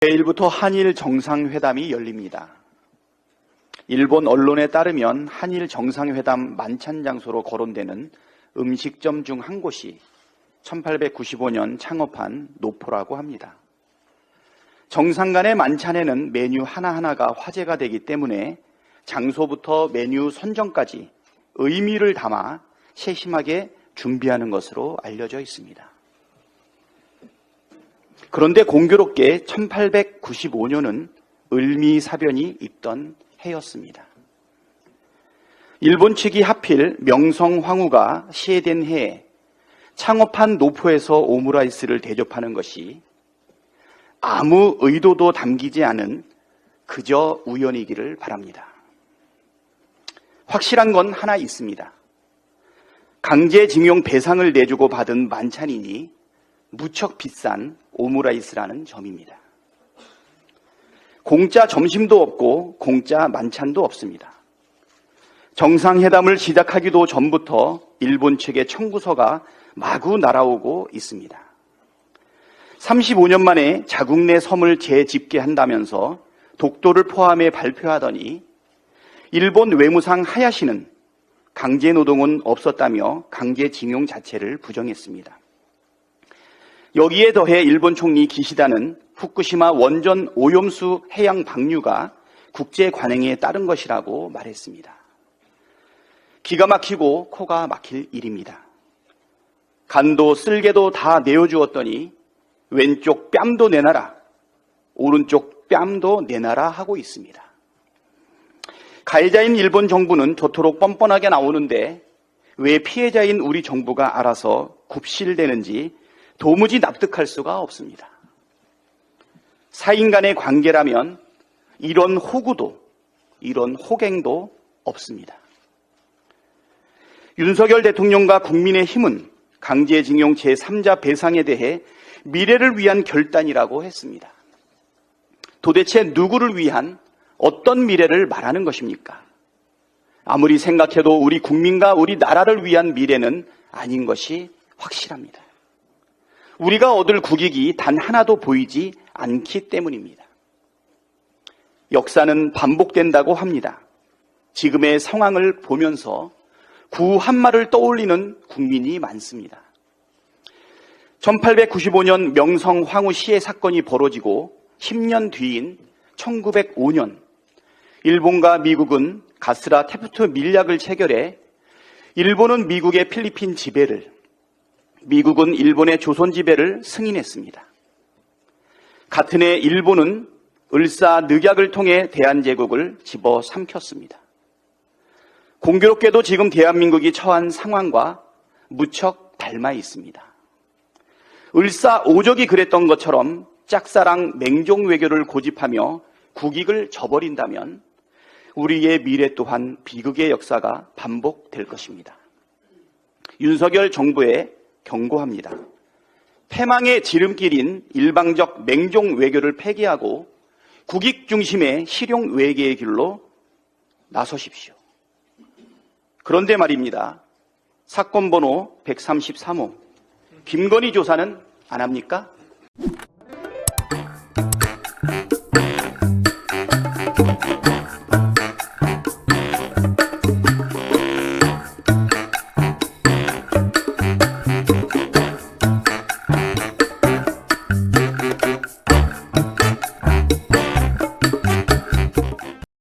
내일부터 한일 정상회담이 열립니다. 일본 언론에 따르면 한일 정상회담 만찬 장소로 거론되는 음식점 중 한 곳이 1895년 창업한 노포라고 합니다. 정상 간의 만찬에는 메뉴 하나하나가 화제가 되기 때문에 장소부터 메뉴 선정까지 의미를 담아 세심하게 준비하는 것으로 알려져 있습니다. 그런데 공교롭게 1895년은 을미사변이 있던 해였습니다. 일본 측이 하필 명성황후가 시해된 해에 창업한 노포에서 오므라이스를 대접하는 것이 아무 의도도 담기지 않은 그저 우연이기를 바랍니다. 확실한 건 하나 있습니다. 강제징용 배상을 내주고 받은 만찬이니 무척 비싼 오므라이스라는 점입니다. 공짜 점심도 없고 공짜 만찬도 없습니다. 정상회담을 시작하기도 전부터 일본 측의 청구서가 마구 날아오고 있습니다. 35년 만에 자국 내 섬을 재집계한다면서 독도를 포함해 발표하더니 일본 외무상 하야시는 강제노동은 없었다며 강제징용 자체를 부정했습니다. 여기에 더해 일본 총리 기시다는 후쿠시마 원전 오염수 해양 방류가 국제 관행에 따른 것이라고 말했습니다. 기가 막히고 코가 막힐 일입니다. 간도 쓸개도 다 내어주었더니 왼쪽 뺨도 내놔라, 오른쪽 뺨도 내놔라 하고 있습니다. 가해자인 일본 정부는 저토록 뻔뻔하게 나오는데 왜 피해자인 우리 정부가 알아서 굽실대는지 도무지 납득할 수가 없습니다. 사인 간의 관계라면 이런 호구도, 이런 호갱도 없습니다. 윤석열 대통령과 국민의힘은 강제징용 제3자 배상에 대해 미래를 위한 결단이라고 했습니다. 도대체 누구를 위한 어떤 미래를 말하는 것입니까? 아무리 생각해도 우리 국민과 우리 나라를 위한 미래는 아닌 것이 확실합니다. 우리가 얻을 국익이 단 하나도 보이지 않기 때문입니다. 역사는 반복된다고 합니다. 지금의 상황을 보면서 구 한마를 떠올리는 국민이 많습니다. 1895년 명성황후 시해 사건이 벌어지고 10년 뒤인 1905년 일본과 미국은 가스라 테프트 밀약을 체결해 일본은 미국의 필리핀 지배를, 미국은 일본의 조선 지배를 승인했습니다. 같은 해 일본은 을사늑약을 통해 대한제국을 집어삼켰습니다. 공교롭게도 지금 대한민국이 처한 상황과 무척 닮아 있습니다. 을사오적이 그랬던 것처럼 짝사랑 맹종 외교를 고집하며 국익을 저버린다면 우리의 미래 또한 비극의 역사가 반복될 것입니다. 윤석열 정부에 경고합니다. 패망의 지름길인 일방적 맹종 외교를 폐기하고 국익 중심의 실용 외교의 길로 나서십시오. 그런데 말입니다. 사건 번호 133호 김건희 조사는 안 합니까?